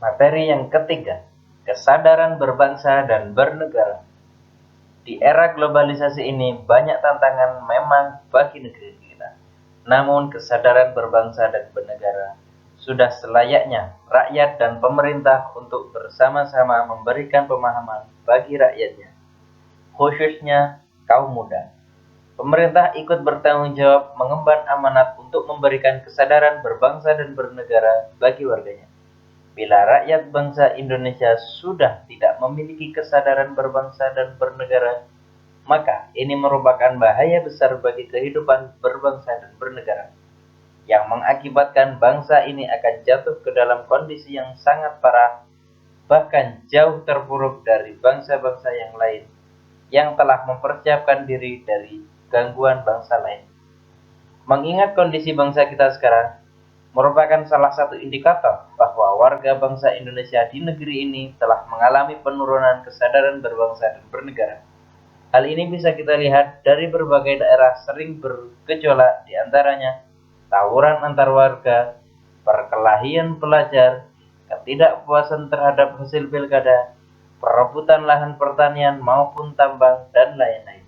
Materi yang ketiga, kesadaran berbangsa dan bernegara. Di era globalisasi ini banyak tantangan memang bagi negeri kita. Namun kesadaran berbangsa dan bernegara sudah selayaknya rakyat dan pemerintah untuk bersama-sama memberikan pemahaman bagi rakyatnya, khususnya kaum muda. Pemerintah ikut bertanggung jawab mengemban amanat untuk memberikan kesadaran berbangsa dan bernegara bagi warganya. Bila rakyat bangsa Indonesia sudah tidak memiliki kesadaran berbangsa dan bernegara, maka ini merupakan bahaya besar bagi kehidupan berbangsa dan bernegara, yang mengakibatkan bangsa ini akan jatuh ke dalam kondisi yang sangat parah, bahkan jauh terpuruk dari bangsa-bangsa yang lain yang telah mempersiapkan diri dari gangguan bangsa lain. Mengingat kondisi bangsa kita sekarang merupakan salah satu indikator bahwa warga bangsa Indonesia di negeri ini telah mengalami penurunan kesadaran berbangsa dan bernegara. Hal ini bisa kita lihat dari berbagai daerah sering bergejolak, di antaranya tawuran antar warga, perkelahian pelajar, ketidakpuasan terhadap hasil pilkada, perebutan lahan pertanian maupun tambang, dan lain-lain.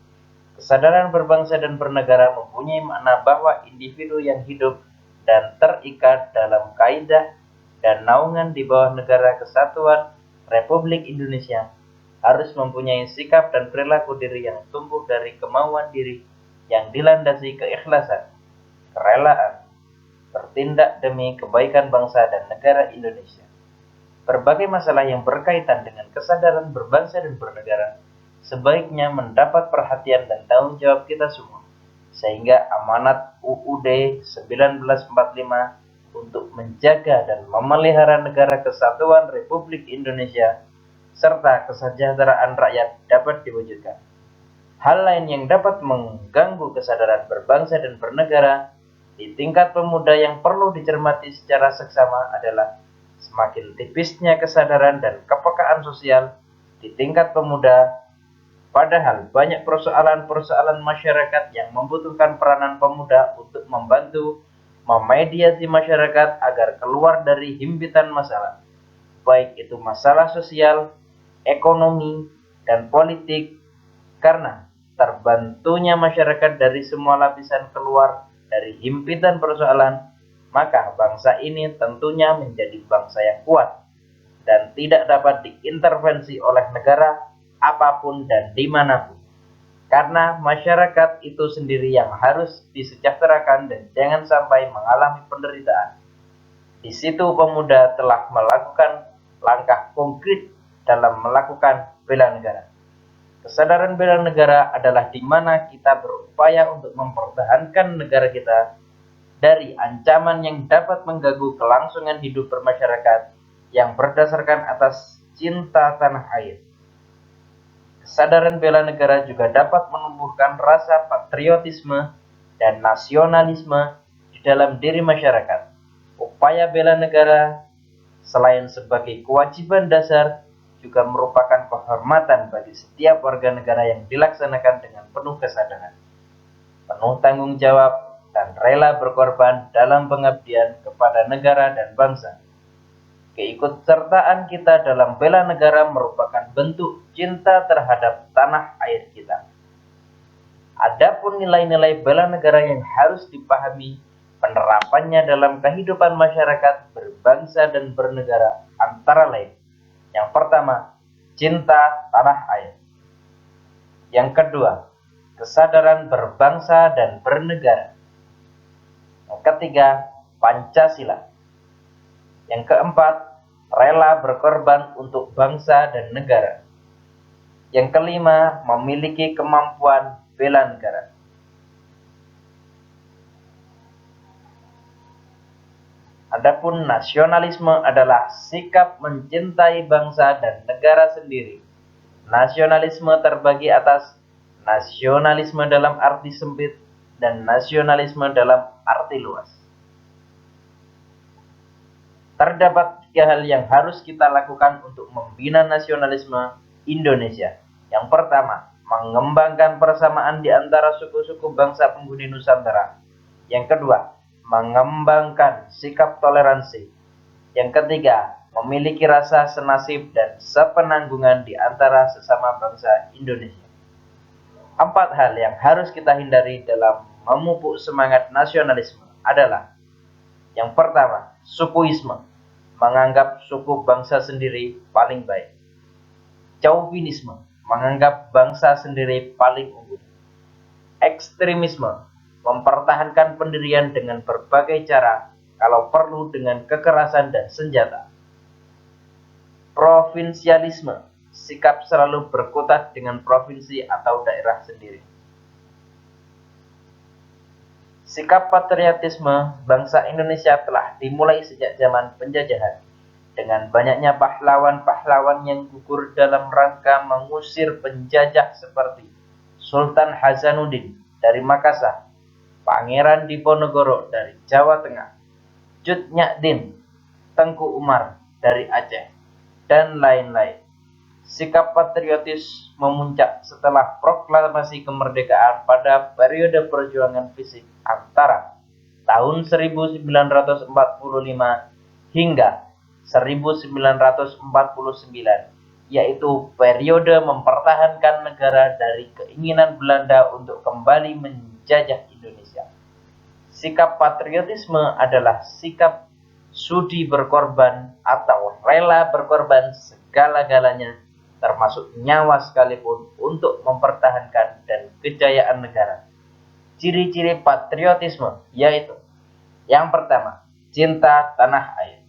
Kesadaran berbangsa dan bernegara mempunyai makna bahwa individu yang hidup dan terikat dalam kaidah dan naungan di bawah negara kesatuan Republik Indonesia harus mempunyai sikap dan perilaku diri yang tumbuh dari kemauan diri yang dilandasi keikhlasan, kerelaan, bertindak demi kebaikan bangsa dan negara Indonesia. Berbagai masalah yang berkaitan dengan kesadaran berbangsa dan bernegara sebaiknya mendapat perhatian dan tanggung jawab kita semua, sehingga amanat UUD 1945 untuk menjaga dan memelihara negara kesatuan Republik Indonesia serta kesejahteraan rakyat dapat diwujudkan. Hal lain yang dapat mengganggu kesadaran berbangsa dan bernegara di tingkat pemuda yang perlu dicermati secara seksama adalah semakin tipisnya kesadaran dan kepekaan sosial di tingkat pemuda. Padahal banyak persoalan-persoalan masyarakat yang membutuhkan peranan pemuda untuk membantu memediasi masyarakat agar keluar dari himpitan masalah, baik itu masalah sosial, ekonomi, dan politik, karena terbantunya masyarakat dari semua lapisan keluar dari himpitan persoalan, maka bangsa ini tentunya menjadi bangsa yang kuat dan tidak dapat diintervensi oleh negara apapun dan dimanapun. Karena masyarakat itu sendiri yang harus disejahterakan dan jangan sampai mengalami penderitaan. Di situ pemuda telah melakukan langkah konkret dalam melakukan bela negara. Kesadaran bela negara adalah di mana kita berupaya untuk mempertahankan negara kita dari ancaman yang dapat mengganggu kelangsungan hidup bermasyarakat yang berdasarkan atas cinta tanah air. Kesadaran bela negara juga dapat menumbuhkan rasa patriotisme dan nasionalisme di dalam diri masyarakat. Upaya bela negara selain sebagai kewajiban dasar juga merupakan kehormatan bagi setiap warga negara yang dilaksanakan dengan penuh kesadaran, penuh tanggung jawab, dan rela berkorban dalam pengabdian kepada negara dan bangsa. Keikutsertaan kita dalam bela negara merupakan bentuk cinta terhadap tanah air kita. Adapun nilai-nilai bela negara yang harus dipahami penerapannya dalam kehidupan masyarakat berbangsa dan bernegara antara lain. Yang pertama, cinta tanah air. Yang kedua, kesadaran berbangsa dan bernegara. Yang ketiga, Pancasila. Yang keempat, rela berkorban untuk bangsa dan negara. Yang kelima, memiliki kemampuan bela negara. Adapun nasionalisme adalah sikap mencintai bangsa dan negara sendiri. Nasionalisme terbagi atas nasionalisme dalam arti sempit dan nasionalisme dalam arti luas. Terdapat 3 hal yang harus kita lakukan untuk membina nasionalisme Indonesia. Yang pertama, mengembangkan persamaan di antara suku-suku bangsa penghuni Nusantara. Yang kedua, mengembangkan sikap toleransi. Yang ketiga, memiliki rasa senasib dan sepenanggungan di antara sesama bangsa Indonesia. 4 hal yang harus kita hindari dalam memupuk semangat nasionalisme adalah: yang pertama, sukuisme, menganggap suku bangsa sendiri paling baik. Chauvinisme, menganggap bangsa sendiri paling unggul. Ekstremisme, mempertahankan pendirian dengan berbagai cara, kalau perlu dengan kekerasan dan senjata. Provinsialisme, sikap selalu berkutat dengan provinsi atau daerah sendiri. Sikap patriotisme bangsa Indonesia telah dimulai sejak zaman penjajahan, dengan banyaknya pahlawan-pahlawan yang gugur dalam rangka mengusir penjajah seperti Sultan Hasanuddin dari Makassar, Pangeran Diponegoro dari Jawa Tengah, Cut Nyak Dien, Tengku Umar dari Aceh, dan lain-lain. Sikap patriotis memuncak setelah proklamasi kemerdekaan pada periode perjuangan fisik antara tahun 1945 hingga 1949, yaitu periode mempertahankan negara dari keinginan Belanda untuk kembali menjajah Indonesia. Sikap patriotisme adalah sikap sudi berkorban atau rela berkorban segala-galanya, termasuk nyawa sekalipun, untuk mempertahankan dan kejayaan negara. Ciri-ciri patriotisme yaitu: yang pertama, cinta tanah air.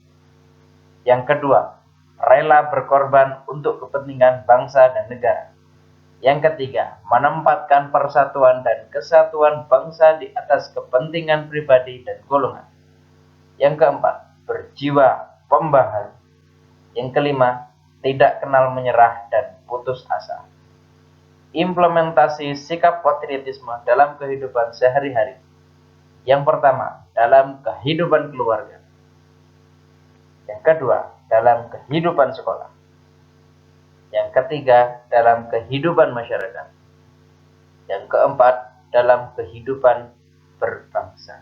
Yang kedua, rela berkorban untuk kepentingan bangsa dan negara. Yang ketiga, menempatkan persatuan dan kesatuan bangsa di atas kepentingan pribadi dan golongan. Yang keempat, berjiwa pembaharu. Yang kelima, tidak kenal menyerah dan putus asa. Implementasi sikap patriotisme dalam kehidupan sehari-hari. Yang pertama, dalam kehidupan keluarga. Yang kedua, dalam kehidupan sekolah. Yang ketiga, dalam kehidupan masyarakat. Yang keempat, dalam kehidupan berbangsa.